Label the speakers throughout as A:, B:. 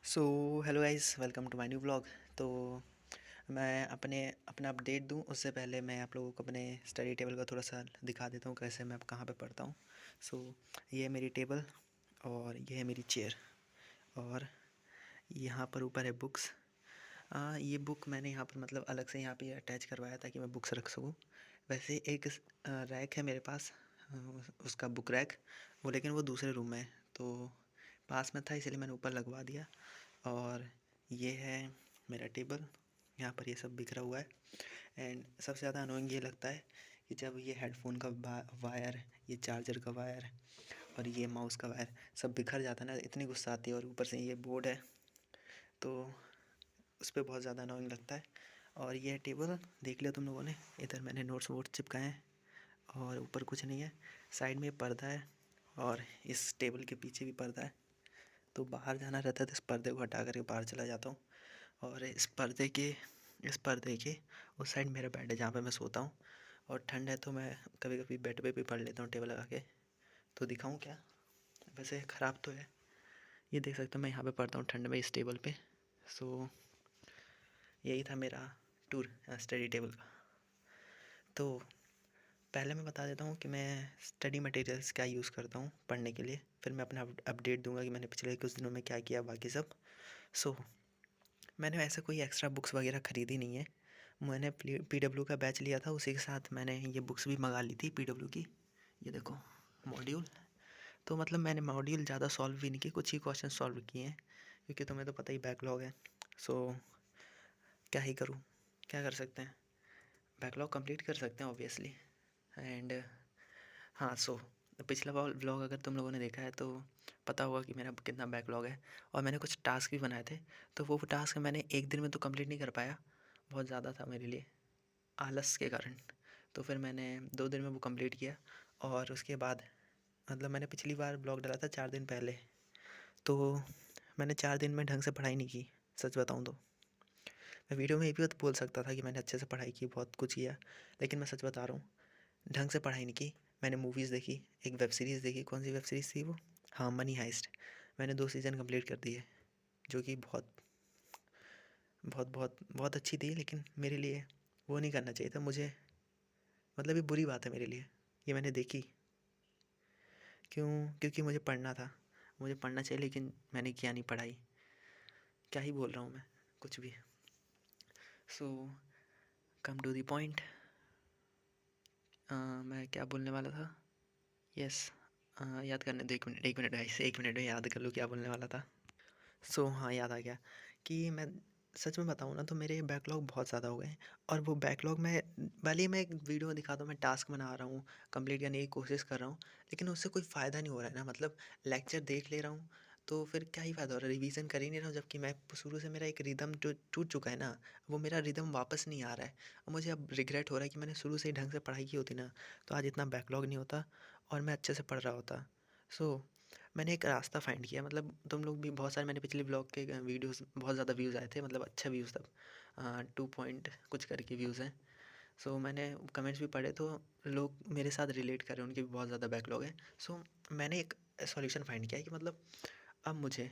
A: So hello guys, welcome to my new vlog. तो मैं अपना अपडेट दूं उससे पहले मैं आप लोगों को अपने स्टडी टेबल का थोड़ा सा दिखा देता हूं कैसे मैं अब कहाँ पे पढ़ता हूं। सो ये है मेरी टेबल और ये है मेरी चेयर और यहाँ पर ऊपर है बुक्स। ये बुक मैंने यहाँ पर मतलब अलग से यहाँ पे अटैच करवाया ताकि मैं बुक्स रख सकूँ। वैसे एक रैक है मेरे पास, उसका बुक रैक वो, लेकिन वो दूसरे रूम में है तो पास में था इसलिए मैंने ऊपर लगवा दिया। और ये है मेरा टेबल, यहाँ पर ये सब बिखरा हुआ है। एंड सबसे ज़्यादा अनोइंग ये लगता है कि जब ये हेडफोन का वायर, ये चार्जर का वायर और ये माउस का वायर सब बिखर जाता है ना, इतनी गुस्सा आती है। और ऊपर से ये बोर्ड है तो उस पर बहुत ज़्यादा अनोइंग लगता है। और ये टेबल देख लिया तुम लोगों ने, इधर मैंने नोट्स वोट्स चिपकाए हैं और ऊपर कुछ नहीं है। साइड में पर्दा है और इस टेबल के पीछे भी पर्दा है। तो बाहर जाना रहता है तो इस पर्दे को हटा करके बाहर चला जाता हूँ। और इस पर्दे के उस साइड मेरा बेड है जहाँ पे मैं सोता हूँ। और ठंड है तो मैं कभी कभी बेड पे भी पढ़ लेता हूँ टेबल लगा के। तो दिखाऊँ क्या? वैसे ख़राब तो है, ये देख सकते हो मैं यहाँ पे पढ़ता हूँ ठंड में इस टेबल पे। सो यही था मेरा टूर स्टडी टेबल का। तो पहले मैं बता देता हूँ कि मैं स्टडी मटेरियल्स क्या यूज़ करता हूँ पढ़ने के लिए, फिर मैं अपना अपडेट दूंगा कि मैंने पिछले कुछ दिनों में क्या किया बाकी सब। सो मैंने ऐसे कोई एक्स्ट्रा बुक्स वगैरह ख़रीदी नहीं है। मैंने पीडब्ल्यू का बैच लिया था, उसी के साथ मैंने ये बुक्स भी मंगा ली थी पीडब्ल्यू की। ये देखो मॉड्यूल। तो मतलब मैंने मॉड्यूल ज़्यादा सॉल्व भी नहीं किए, कुछ ही क्वेश्चन सॉल्व किए हैं क्योंकि तुम्हें तो पता ही बैकलॉग है। सो क्या ही करूँ, क्या कर सकते हैं, बैकलॉग कंप्लीट कर सकते हैं ऑब्वियसली। एंड हाँ, सो पिछला व्लॉग अगर तुम लोगों ने देखा है तो पता होगा कि मेरा कितना बैकलॉग है। और मैंने कुछ टास्क भी बनाए थे तो वो टास्क मैंने एक दिन में तो कंप्लीट नहीं कर पाया, बहुत ज़्यादा था मेरे लिए आलस के कारण। तो फिर मैंने 2 दिन में वो कंप्लीट किया। और उसके बाद मतलब मैंने पिछली बार ब्लॉग डाला था 4 दिन पहले, तो मैंने 4 दिन में ढंग से पढ़ाई नहीं की। सच बताऊँ तो मैं वीडियो में ये भी बोल सकता था कि मैंने अच्छे से पढ़ाई की, बहुत कुछ किया, लेकिन मैं सच बता रहा हूँ ढंग से पढ़ाई नहीं की। मैंने मूवीज़ देखी, एक वेब सीरीज़ देखी, कौन सी वेब सीरीज़ थी वो, हाँ मनी हाइस्ट। मैंने 2 सीज़न कंप्लीट कर दिए जो कि बहुत बहुत बहुत बहुत अच्छी थी, लेकिन मेरे लिए वो नहीं करना चाहिए था मुझे। मतलब ये बुरी बात है मेरे लिए, ये मैंने देखी क्यों? क्योंकि मुझे पढ़ना था, मुझे पढ़ना चाहिए, लेकिन मैंने किया नहीं पढ़ाई। क्या ही बोल रहा हूँ मैं, कुछ भी। सो कम टू द पॉइंट, मैं क्या बोलने वाला था? यस, याद करने दो, 1 मिनट 1 मिनट गाइस, 1 मिनट में याद कर लूँ क्या बोलने वाला था। सो हाँ, याद आ गया कि मैं सच में बताऊँ ना तो मेरे बैकलॉग बहुत ज़्यादा हो गए हैं। और वो बैकलॉग मैं भले ही मैं एक वीडियो में दिखाता हूँ, मैं टास्क बना रहा हूँ, कंप्लीट करने की कोशिश कर रहा हूँ, लेकिन उससे कोई फ़ायदा नहीं हो रहा है ना। मतलब लेक्चर देख ले रहा हूँ तो फिर क्या ही फ़ायदा हो रहा है, रिवीजन कर ही नहीं रहा हूँ, जबकि मैं शुरू से मेरा एक रिदम जो टूट चुका है ना, वो मेरा रिदम वापस नहीं आ रहा है। और मुझे अब रिग्रेट हो रहा है कि मैंने शुरू से ही ढंग से पढ़ाई की होती ना, तो आज इतना बैकलॉग नहीं होता और मैं अच्छे से पढ़ रहा होता। सो मैंने एक रास्ता फाइंड किया, मतलब तुम लोग भी बहुत सारे, मैंने पिछले ब्लॉग के वीडियोस बहुत ज़्यादा व्यूज़ आए थे, मतलब अच्छे व्यूज़ तब 2 पॉइंट कुछ करके व्यूज़ हैं। सो मैंने कमेंट्स भी पढ़े तो लोग मेरे साथ रिलेट कर रहे हैं, उनके भी बहुत ज़्यादा बैकलॉग है। सो मैंने एक सॉल्यूशन फाइंड किया है कि मतलब अब मुझे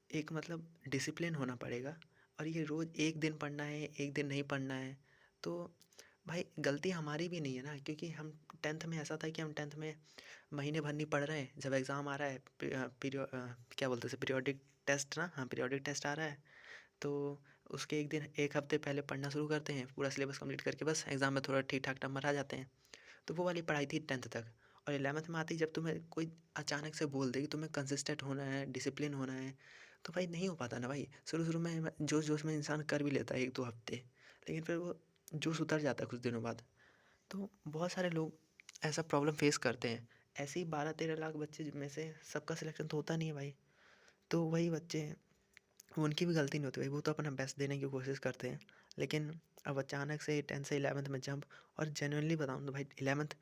A: एक मतलब डिसिप्लिन होना पड़ेगा। और ये रोज़ एक दिन पढ़ना है, एक दिन नहीं पढ़ना है। तो भाई गलती हमारी भी नहीं है ना, क्योंकि हम 10th में ऐसा था कि हम 10th में महीने भर नहीं पढ़ रहे हैं, जब एग्ज़ाम आ रहा है क्या बोलते हैं पीरियोडिक टेस्ट ना, हाँ पीरियोडिक टेस्ट आ रहा है तो उसके एक हफ्ते पहले पढ़ना शुरू करते हैं, पूरा सिलेबस कंप्लीट करके बस एग्ज़ाम में थोड़ा ठीक ठाक नंबर आ जाते हैं। तो वो वाली पढ़ाई थी 10th तक। और 11th में आती जब तुम्हें कोई अचानक से बोल दे कि तुम्हें कंसिस्टेंट होना है, डिसिप्लिन होना है, तो भाई नहीं हो पाता ना भाई। शुरू-शुरू में जोश-जोश में इंसान कर भी लेता है 1-2 हफ्ते, लेकिन फिर वो जोश उतर जाता है कुछ दिनों बाद। तो बहुत सारे लोग ऐसा प्रॉब्लम फेस करते हैं। ऐसे ही 12-13 लाख बच्चे में से सबका सिलेक्शन तो होता नहीं है भाई। तो वही बच्चे हैं, उनकी भी गलती नहीं होती भाई, वो तो अपना बेस्ट देने की कोशिश करते हैं। लेकिन अब अचानक से 10th से 11th में जंप। और जेन्युइनली बताऊँ तो भाई 11th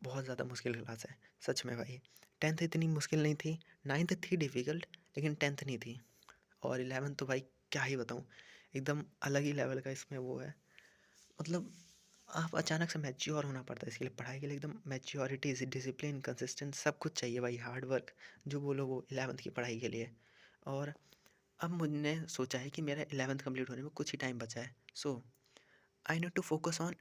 A: बहुत ज़्यादा मुश्किल क्लास है, सच में भाई। 10th इतनी मुश्किल नहीं थी, 9th थी डिफ़िकल्ट, लेकिन 10th नहीं थी। और 11th तो भाई क्या ही बताऊँ, एकदम अलग ही लेवल का इसमें वो है। मतलब आप अचानक से मैच्योर होना पड़ता है इसके लिए, पढ़ाई के लिए एकदम मैच्योरिटी, डिसिप्लिन, कंसिस्टेंट सब कुछ चाहिए भाई, हार्ड वर्क जो बोलो वो 11th की पढ़ाई के लिए। और अब मैंने सोचा है कि मेरा 11th कंप्लीट होने में कुछ ही टाइम बचा है। So I need to focus on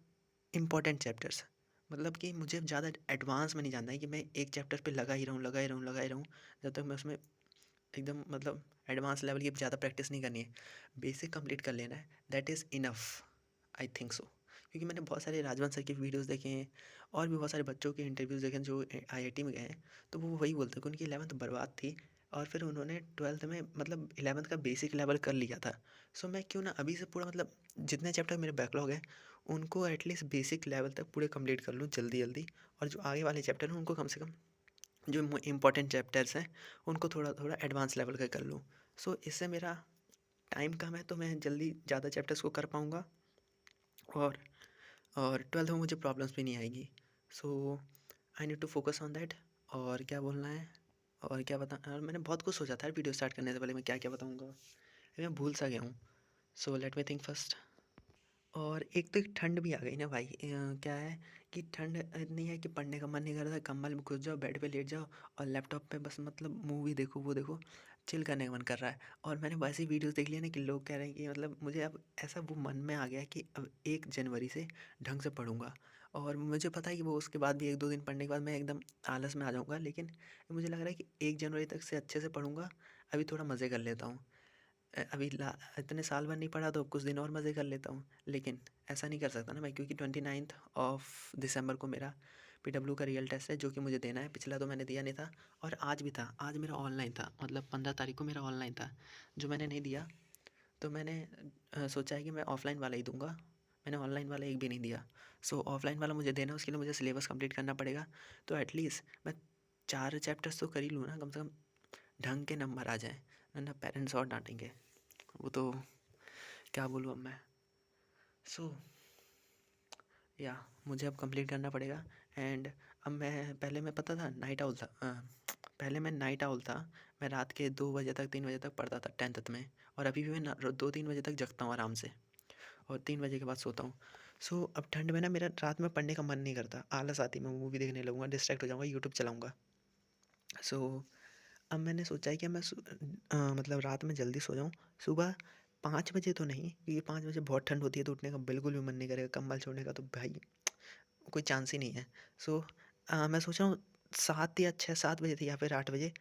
A: important chapters. मतलब कि मुझे ज़्यादा एडवांस में नहीं जानना है कि मैं एक चैप्टर पे लगा ही रहूँ, लगा ही रहूँ, लगा ही रहूँ, जब तक मैं उसमें एकदम मतलब एडवांस लेवल की ज़्यादा प्रैक्टिस नहीं करनी है। बेसिक कंप्लीट कर लेना है, that is enough, I think so. क्योंकि मैंने बहुत सारे राजवंश सर के वीडियोस देखे हैं और भी बहुत सारे बच्चों के इंटरव्यूज़ देखे हैं जो आईआईटी में गए हैं, तो वो वही बोलते हैं कि उनकी 11th बर्बाद थी और फिर उन्होंने 12th में मतलब 11th का बेसिक लेवल कर लिया था। सो मैं क्यों ना अभी से पूरा मतलब जितने चैप्टर मेरे बैकलॉग है उनको एटलीस्ट बेसिक लेवल तक पूरे कंप्लीट कर लूँ जल्दी जल्दी, और जो आगे वाले चैप्टर हैं उनको कम से कम, जो इम्पोर्टेंट चैप्टर्स हैं उनको थोड़ा थोड़ा एडवांस लेवल का कर लूँ। सो इससे मेरा टाइम कम है तो मैं जल्दी ज़्यादा चैप्टर्स को कर पाऊँगा, और 12th में मुझे प्रॉब्लम्स भी नहीं आएगी। So I need to focus on that. और क्या बोलना है, और क्या बता, और मैंने बहुत कुछ सोचा था वीडियो स्टार्ट करने से पहले मैं क्या क्या बताऊँगा, मैं भूल सा गया हूँ। So let me think first. और एक तो एक ठंड भी आ गई ना भाई, क्या है कि ठंड इतनी है कि पढ़ने का मन नहीं करता, कंबल में घुस जाओ, बेड पे लेट जाओ और लैपटॉप पे बस मतलब मूवी देखो, वो देखो, चिल करने का मन कर रहा है। और मैंने वैसी वीडियोस देख लिया ना कि लोग कह रहे हैं कि मतलब मुझे अब ऐसा वो मन में आ गया है कि अब 1 जनवरी से ढंग से पढ़ूंगा। और मुझे पता है कि वो उसके बाद भी 1-2 दिन पढ़ने के बाद मैं एकदम आलस में आ जाऊँगा, लेकिन मुझे लग रहा है कि 1 जनवरी तक से अच्छे से पढ़ूंगा। अभी थोड़ा मज़े कर लेता हूँ। अभी इतने साल भर नहीं पढ़ा तो कुछ दिन और मज़े कर लेता हूँ, लेकिन ऐसा नहीं कर सकता ना मैं, क्योंकि 29 दिसंबर को मेरा पीडब्ल्यू का रियल टेस्ट है जो कि मुझे देना है। पिछला तो मैंने दिया नहीं था, और आज भी था, आज मेरा ऑनलाइन था, मतलब 15 तारीख को मेरा ऑनलाइन था जो मैंने नहीं दिया। तो मैंने सोचा है कि मैं ऑफलाइन वाला ही दूंगा। मैंने ऑनलाइन वाला एक भी नहीं दिया। सो ऑफलाइन वाला मुझे देना है, उसके लिए मुझे सिलेबस कंप्लीट करना पड़ेगा। तो एटलीस्ट मैं 4 चैप्टर्स तो कर ही लूँ ना, कम से कम ढंग के नंबर आ जाएँ, वरना पेरेंट्स और डांटेंगे। वो तो क्या बोलूँ अब मैं। सो या मुझे अब कंप्लीट करना पड़ेगा। एंड अब मैं, पहले मैं पता था नाइट आउल था, पहले मैं नाइट आउल था। मैं रात के 2 बजे तक 3 बजे तक पढ़ता था 10th में, और अभी भी मैं 2-3 बजे तक जगता हूँ आराम से, और 3 बजे के बाद सोता हूँ। सो अब ठंड में ना मेरा रात में पढ़ने का मन नहीं करता, आलस आती, मैं मूवी देखने लगूंगा, डिस्ट्रैक्ट हो जाऊँगा, यूट्यूब चलाऊँगा। सो अब मैंने सोचा है कि मैं मतलब रात में जल्दी सो जाऊँ, सुबह 5 बजे तो नहीं, क्योंकि 5 बजे बहुत ठंड होती है तो उठने का बिल्कुल भी मन नहीं करेगा, कंबल छोड़ने का तो भाई कोई चांस ही नहीं है। सो मैं सोच रहा हूँ 7 या 6-7 बजे थे, या फिर 8 बजे,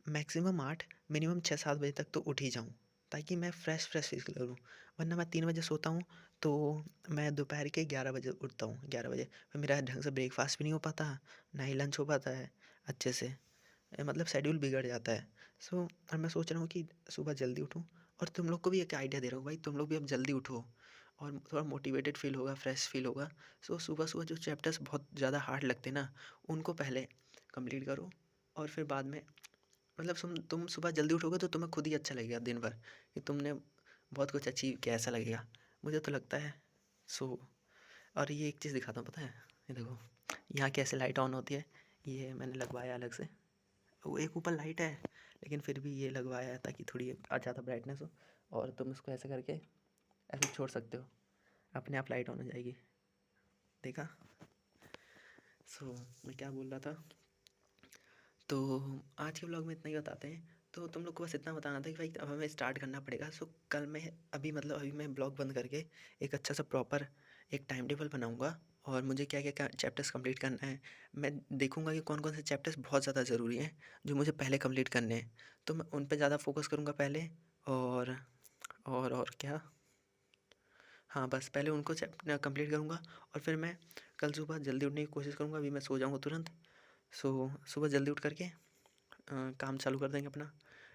A: मैक्सिमम 8, मिनिमम 6-7 बजे तक तो उठ ही जाऊँ, ताकि मैं फ्रेश फ्रेश फील करूँ। वरना मैं 3 बजे सोता हूँ तो मैं दोपहर के 11 बजे उठता हूँ, 11 बजे फिर मेरा ढंग से ब्रेकफास्ट भी नहीं हो पाता, ना ही लंच हो पाता है अच्छे से, मतलब शेड्यूल बिगड़ जाता है। सो अब मैं सोच रहा हूँ कि सुबह जल्दी उठूँ, और तुम लोग को भी एक आइडिया दे रहा हूँ भाई, तुम लोग भी अब जल्दी उठो और थोड़ा मोटिवेटेड फील होगा, फ्रेश फील होगा। सो सुबह सुबह जो चैप्टर्स बहुत ज़्यादा हार्ड लगते हैं ना, उनको पहले कंप्लीट करो, और फिर बाद में मतलब तुम सुबह जल्दी उठोगे तो तुम्हें खुद ही अच्छा लगेगा दिन भर, कि तुमने बहुत कुछ अचीव किया, ऐसा लगेगा, मुझे तो लगता है। सो और ये एक चीज़ दिखाता हूँ, पता है, ये देखो यहाँ कैसे लाइट ऑन होती है, ये मैंने लगवाया अलग से। वो एक ऊपर लाइट है, लेकिन फिर भी ये लगवाया है ताकि थोड़ी ज़्यादा ब्राइटनेस हो, और तुम इसको ऐसे करके ऐसे छोड़ सकते हो, अपने आप लाइट ऑन हो जाएगी। देखा। सो मैं क्या बोल रहा था, तो आज के ब्लॉग में इतना ही बताते हैं। तो तुम लोग को बस इतना बताना था कि भाई अब हमें स्टार्ट करना पड़ेगा। सो कल मैं अभी मतलब अभी मैं ब्लॉग बंद करके एक अच्छा सा प्रॉपर एक टाइम टेबल बनाऊंगा, और मुझे क्या क्या चैप्टर्स कंप्लीट करना है। मैं देखूंगा कि कौन कौन से चैप्टर्स बहुत ज़्यादा ज़रूरी हैं जो मुझे पहले कंप्लीट करने हैं, तो मैं उन पर ज़्यादा फोकस करूँगा पहले। और और क्या, हाँ बस पहले उनको कंप्लीट करूँगा, और फिर मैं कल सुबह जल्दी उठने की कोशिश करूँगा। अभी मैं सो जाऊँगा तुरंत। सो सुबह जल्दी उठ करके काम चालू कर देंगे अपना।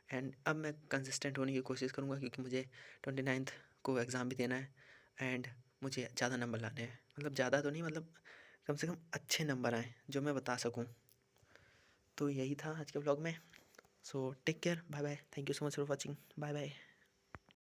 A: एंड अब मैं कंसिस्टेंट होने की कोशिश करूँगा, क्योंकि मुझे 29th को एग्ज़ाम भी देना है, एंड मुझे ज़्यादा नंबर लाने हैं, मतलब ज़्यादा तो नहीं, मतलब कम से कम अच्छे नंबर आएँ जो मैं बता सकूँ। तो यही था आज के ब्लॉग में। So take care, bye bye, thank you so much for watching, bye bye.